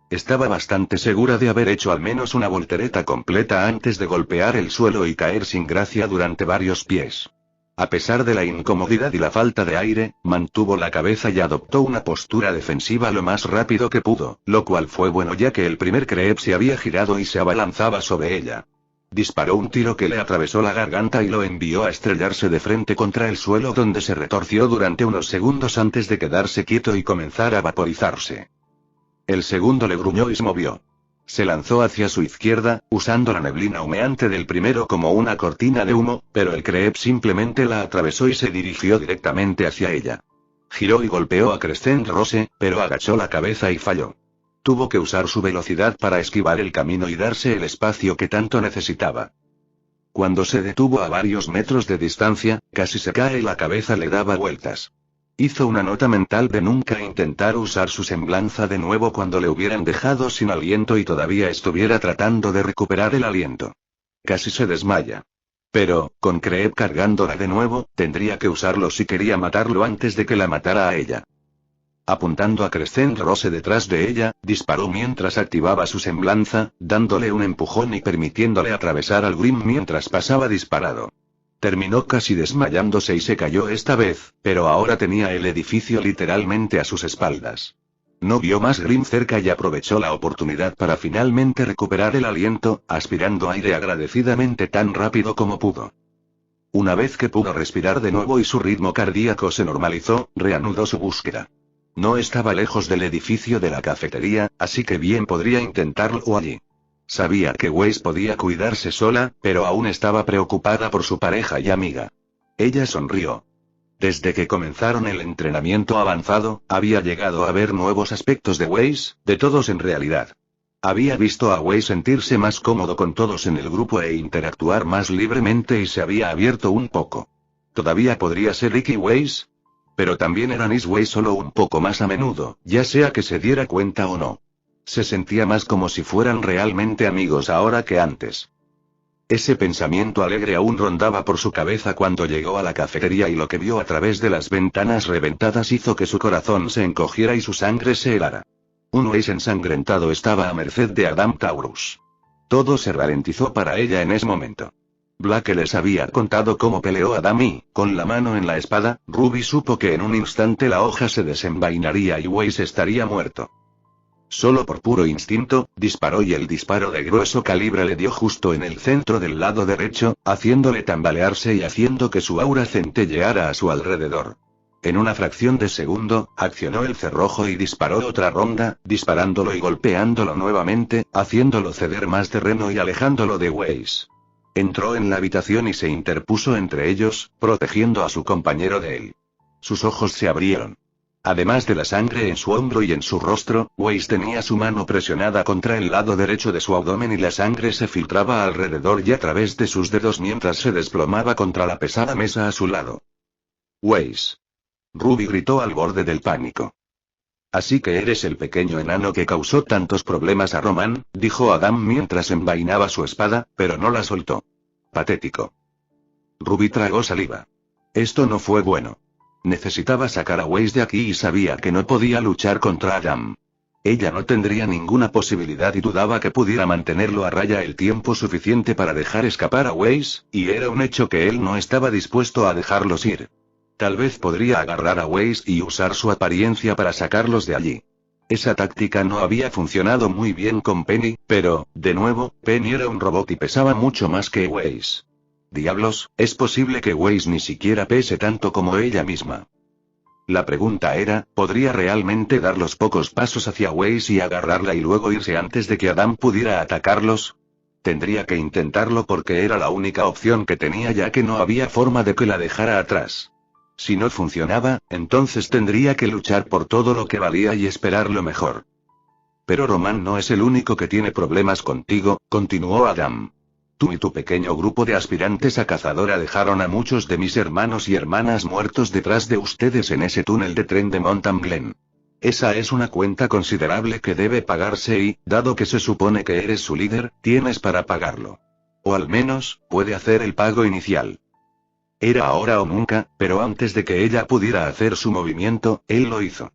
Speaker 1: Estaba bastante segura de haber hecho al menos una voltereta completa antes de golpear el suelo y caer sin gracia durante varios pies. A pesar de la incomodidad y la falta de aire, mantuvo la cabeza y adoptó una postura defensiva lo más rápido que pudo, lo cual fue bueno ya que el primer Creep se había girado y se abalanzaba sobre ella. Disparó un tiro que le atravesó la garganta y lo envió a estrellarse de frente contra el suelo donde se retorció durante unos segundos antes de quedarse quieto y comenzar a vaporizarse. El segundo le gruñó y se movió. Se lanzó hacia su izquierda, usando la neblina humeante del primero como una cortina de humo, pero el Creep simplemente la atravesó y se dirigió directamente hacia ella. Giró y golpeó a Crescent Rose, pero agachó la cabeza y falló. Tuvo que usar su velocidad para esquivar el camino y darse el espacio que tanto necesitaba. Cuando se detuvo a varios metros de distancia, casi se cae y la cabeza le daba vueltas. Hizo una nota mental de nunca intentar usar su semblanza de nuevo cuando le hubieran dejado sin aliento y todavía estuviera tratando de recuperar el aliento. Casi se desmaya. Pero, con Creep cargándola de nuevo, tendría que usarlo si quería matarlo antes de que la matara a ella. Apuntando a Crescent Rose detrás de ella, disparó mientras activaba su semblanza, dándole un empujón y permitiéndole atravesar al Grimm mientras pasaba disparado. Terminó casi desmayándose y se cayó esta vez, pero ahora tenía el edificio literalmente a sus espaldas. No vio más Grimm cerca y aprovechó la oportunidad para finalmente recuperar el aliento, aspirando aire agradecidamente tan rápido como pudo. Una vez que pudo respirar de nuevo y su ritmo cardíaco se normalizó, reanudó su búsqueda. No estaba lejos del edificio de la cafetería, así que bien podría intentarlo allí. Sabía que Weiss podía cuidarse sola, pero aún estaba preocupada por su pareja y amiga. Ella sonrió. Desde que comenzaron el entrenamiento avanzado, había llegado a ver nuevos aspectos de Weiss, de todos en realidad. Había visto a Weiss sentirse más cómodo con todos en el grupo e interactuar más libremente y se había abierto un poco. ¿Todavía podría ser Ricky Weiss? Pero también era Nis Weiss solo un poco más a menudo, ya sea que se diera cuenta o no. Se sentía más como si fueran realmente amigos ahora que antes. Ese pensamiento alegre aún rondaba por su cabeza cuando llegó a la cafetería y lo que vio a través de las ventanas reventadas hizo que su corazón se encogiera y su sangre se helara. Un Weiss ensangrentado estaba a merced de Adam Taurus. Todo se ralentizó para ella en ese momento. Blake les había contado cómo peleó Adam y, con la mano en la espada, Ruby supo que en un instante la hoja se desenvainaría y Weiss estaría muerto. Solo por puro instinto, disparó y el disparo de grueso calibre le dio justo en el centro del lado derecho, haciéndole tambalearse y haciendo que su aura centelleara a su alrededor. En una fracción de segundo, accionó el cerrojo y disparó otra ronda, disparándolo y golpeándolo nuevamente, haciéndolo ceder más terreno y alejándolo de Weiss. Entró en la habitación y se interpuso entre ellos, protegiendo a su compañero de él. Sus ojos se abrieron. Además de la sangre en su hombro y en su rostro, Weiss tenía su mano presionada contra el lado derecho de su abdomen y la sangre se filtraba alrededor y a través de sus dedos mientras se desplomaba contra la pesada mesa a su lado. Weiss. Ruby gritó al borde del pánico. Así que eres el pequeño enano que causó tantos problemas a Roman, dijo Adam mientras envainaba su espada, pero no la soltó. Patético. Ruby tragó saliva. Esto no fue bueno. Necesitaba sacar a Weiss de aquí y sabía que no podía luchar contra Adam. Ella no tendría ninguna posibilidad y dudaba que pudiera mantenerlo a raya el tiempo suficiente para dejar escapar a Weiss, y era un hecho que él no estaba dispuesto a dejarlos ir. Tal vez podría agarrar a Weiss y usar su apariencia para sacarlos de allí. Esa táctica no había funcionado muy bien con Penny, pero, de nuevo, Penny era un robot y pesaba mucho más que Weiss. Diablos, es posible que Weiss ni siquiera pese tanto como ella misma. La pregunta era, ¿podría realmente dar los pocos pasos hacia Weiss y agarrarla y luego irse antes de que Adam pudiera atacarlos? Tendría que intentarlo porque era la única opción que tenía ya que no había forma de que la dejara atrás. Si no funcionaba, entonces tendría que luchar por todo lo que valía y esperar lo mejor. Pero Roman no es el único que tiene problemas contigo, continuó Adam. Tú y tu pequeño grupo de aspirantes a cazadora dejaron a muchos de mis hermanos y hermanas muertos detrás de ustedes en ese túnel de tren de Mountain Glen. Esa es una cuenta considerable que debe pagarse y, dado que se supone que eres su líder, tienes para pagarlo. O al menos, puede hacer el pago inicial. Era ahora o nunca, pero antes de que ella pudiera hacer su movimiento, él lo hizo.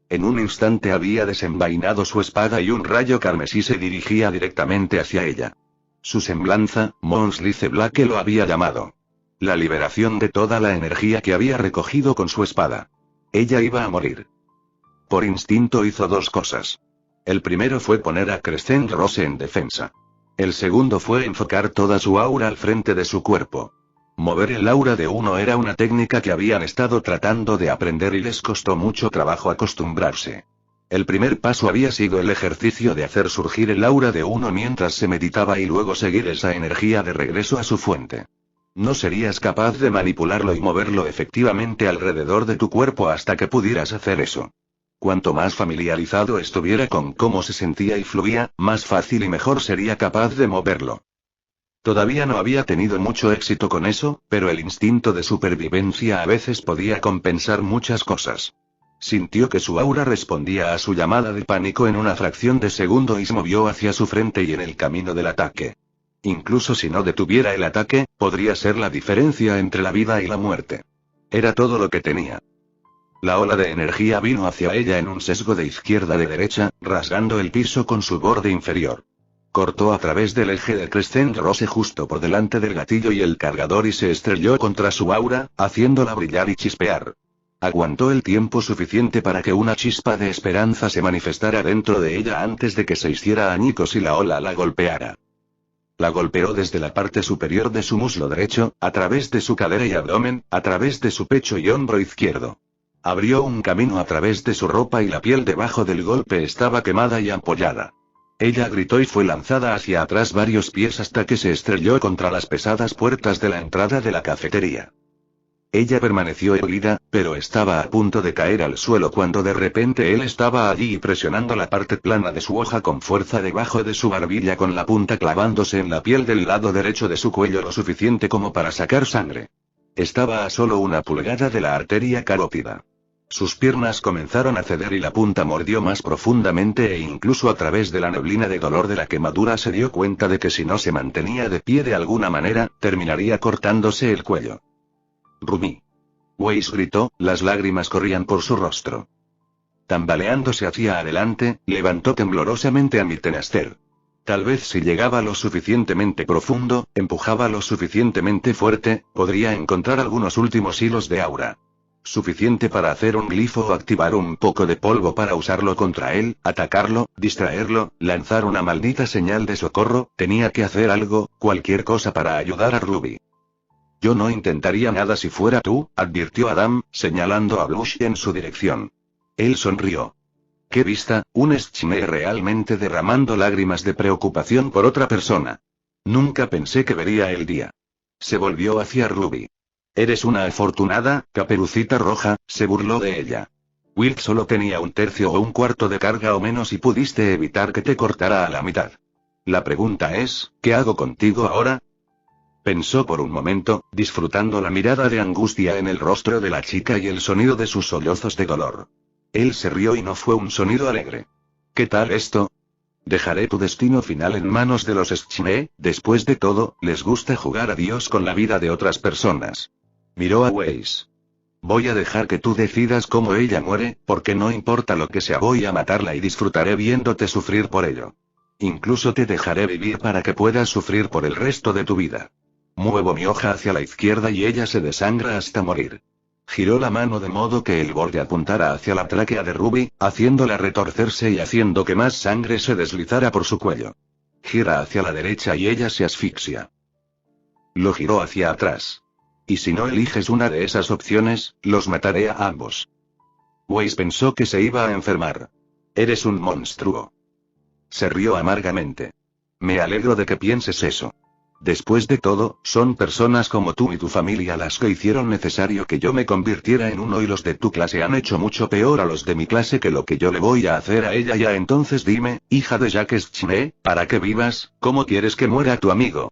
Speaker 1: En un instante había desenvainado su espada y un rayo carmesí se dirigía directamente hacia ella. Su semblanza, Mons Lice Black lo había llamado. La liberación de toda la energía que había recogido con su espada. Ella iba a morir. Por instinto hizo dos cosas. El primero fue poner a Crescent Rose en defensa. El segundo fue enfocar toda su aura al frente de su cuerpo. Mover el aura de uno era una técnica que habían estado tratando de aprender y les costó mucho trabajo acostumbrarse. El primer paso había sido el ejercicio de hacer surgir el aura de uno mientras se meditaba y luego seguir esa energía de regreso a su fuente. No serías capaz de manipularlo y moverlo efectivamente alrededor de tu cuerpo hasta que pudieras hacer eso. Cuanto más familiarizado estuviera con cómo se sentía y fluía, más fácil y mejor sería capaz de moverlo. Todavía no había tenido mucho éxito con eso, pero el instinto de supervivencia a veces podía compensar muchas cosas. Sintió que su aura respondía a su llamada de pánico en una fracción de segundo y se movió hacia su frente y en el camino del ataque. Incluso si no detuviera el ataque, podría ser la diferencia entre la vida y la muerte. Era todo lo que tenía. La ola de energía vino hacia ella en un sesgo de izquierda a derecha, rasgando el piso con su borde inferior. Cortó a través del eje de Crescent Rose justo por delante del gatillo y el cargador y se estrelló contra su aura, haciéndola brillar y chispear. Aguantó el tiempo suficiente para que una chispa de esperanza se manifestara dentro de ella antes de que se hiciera añicos y la ola la golpeara. La golpeó desde la parte superior de su muslo derecho, a través de su cadera y abdomen, a través de su pecho y hombro izquierdo. Abrió un camino a través de su ropa y la piel debajo del golpe estaba quemada y ampollada. Ella gritó y fue lanzada hacia atrás varios pies hasta que se estrelló contra las pesadas puertas de la entrada de la cafetería. Ella permaneció erguida, pero estaba a punto de caer al suelo cuando de repente él estaba allí y presionando la parte plana de su hoja con fuerza debajo de su barbilla con la punta clavándose en la piel del lado derecho de su cuello lo suficiente como para sacar sangre. Estaba a solo una pulgada de la arteria carótida. Sus piernas comenzaron a ceder y la punta mordió más profundamente e incluso a través de la neblina de dolor de la quemadura se dio cuenta de que si no se mantenía de pie de alguna manera, terminaría cortándose el cuello. Ruby. Weiss gritó, las lágrimas corrían por su rostro. Tambaleándose hacia adelante, levantó temblorosamente a Mittenester. Tal vez si llegaba lo suficientemente profundo, empujaba lo suficientemente fuerte, podría encontrar algunos últimos hilos de aura. Suficiente para hacer un glifo o activar un poco de polvo para usarlo contra él, atacarlo, distraerlo, lanzar una maldita señal de socorro, tenía que hacer algo, cualquier cosa para ayudar a Ruby. Yo no intentaría nada si fuera tú, advirtió Adam, señalando a Blush en su dirección. Él sonrió. ¿Qué vista? Un Schneer realmente derramando lágrimas de preocupación por otra persona. Nunca pensé que vería el día. Se volvió hacia Ruby. Eres una afortunada, Caperucita Roja, se burló de ella. Wilt solo tenía un tercio o un cuarto de carga o menos y pudiste evitar que te cortara a la mitad. La pregunta es, ¿qué hago contigo ahora? Pensó por un momento, disfrutando la mirada de angustia en el rostro de la chica y el sonido de sus sollozos de dolor. Él se rió y no fue un sonido alegre. ¿Qué tal esto? Dejaré tu destino final en manos de los Schme, después de todo, les gusta jugar a Dios con la vida de otras personas. Miró a Weiss. Voy a dejar que tú decidas cómo ella muere, porque no importa lo que sea, voy a matarla y disfrutaré viéndote sufrir por ello. Incluso te dejaré vivir para que puedas sufrir por el resto de tu vida. Muevo mi hoja hacia la izquierda y ella se desangra hasta morir. Giró la mano de modo que el borde apuntara hacia la tráquea de Ruby, haciéndola retorcerse y haciendo que más sangre se deslizara por su cuello. Gira hacia la derecha y ella se asfixia. Lo giró hacia atrás. Y si no eliges una de esas opciones, los mataré a ambos. Weiss pensó que se iba a enfermar. Eres un monstruo. Se rió amargamente. Me alegro de que pienses eso. Después de todo, son personas como tú y tu familia las que hicieron necesario que yo me convirtiera en uno y los de tu clase han hecho mucho peor a los de mi clase que lo que yo le voy a hacer a ella ya entonces dime, hija de Jacques Schme, para que vivas, ¿cómo quieres que muera tu amigo?